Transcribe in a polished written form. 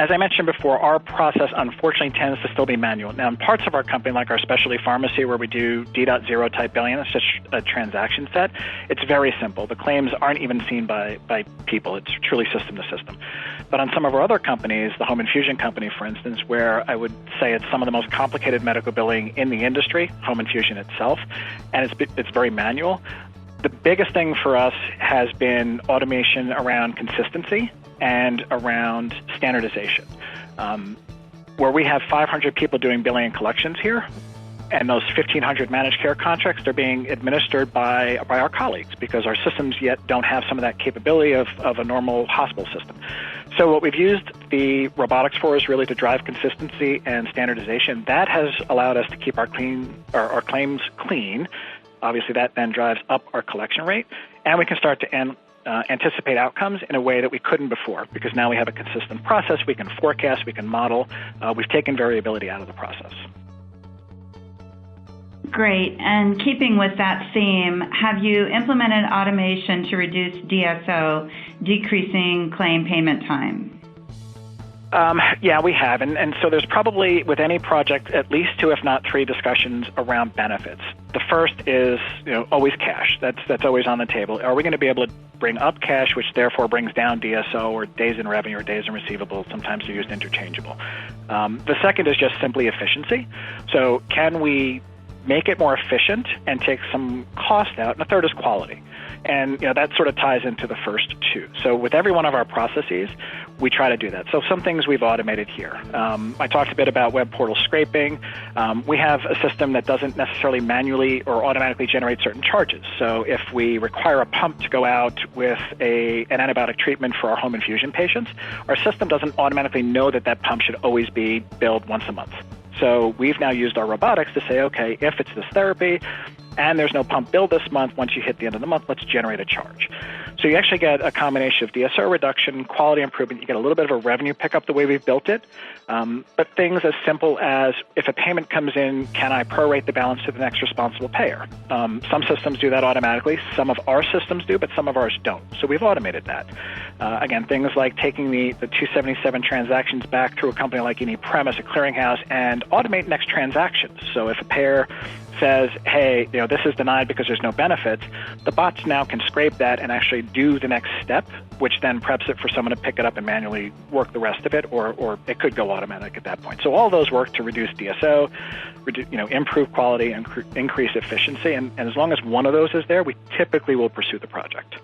as I mentioned before, our process unfortunately tends to still be manual. Now, in parts of our company, like our specialty pharmacy where we do D.0 type billing, it's just a transaction set, it's very simple. The claims aren't even seen by people. It's truly system to system. But on some of our other companies, the home infusion company, for instance, where I would say it's some of the most complicated medical billing in the industry, home infusion itself, and it's very manual. The biggest thing for us has been automation around consistency and around standardization. Where we have 500 people doing billing and collections here, and those 1,500 managed care contracts, they're being administered by our colleagues because our systems yet don't have some of that capability of a normal hospital system. So what we've used the robotics for is really to drive consistency and standardization. That has allowed us to keep our claims clean. Obviously, that then drives up our collection rate, and we can start to anticipate outcomes in a way that we couldn't before, because now we have a consistent process, we can forecast, we can model, we've taken variability out of the process. Great. And keeping with that theme, have you implemented automation to reduce DSO, decreasing claim payment time? Yeah, we have. And so there's probably, with any project, at least 2, if not 3 discussions around benefits. The first is, always cash. That's always on the table. Are we going to be able to bring up cash, which therefore brings down DSO or days in revenue or days in receivable? Sometimes they're used interchangeable. The second is just simply efficiency. So can we make it more efficient and take some cost out? And the third is quality. And that sort of ties into the first 2. So with every one of our processes, we try to do that. So some things we've automated here. I talked a bit about web portal scraping. We have a system that doesn't necessarily manually or automatically generate certain charges. So if we require a pump to go out with an antibiotic treatment for our home infusion patients, our system doesn't automatically know that pump should always be billed once a month. So we've now used our robotics to say, okay, if it's this therapy and there's no pump bill this month, once you hit the end of the month, let's generate a charge. So you actually get a combination of DSO reduction, quality improvement. You get a little bit of a revenue pickup the way we've built it. But things as simple as, if a payment comes in, can I prorate the balance to the next responsible payer? Some systems do that automatically. Some of our systems do, but some of ours don't. So we've automated that. Again, things like taking the 277 transactions back through a company like any premise, a clearinghouse, and automate next transactions. So if a payer says, hey, this is denied because there's no benefits, the bots now can scrape that and actually do the next step, which then preps it for someone to pick it up and manually work the rest of it, or it could go automatic at that point. So all those work to reduce DSO, improve quality, and increase efficiency. And as long as one of those is there, we typically will pursue the project.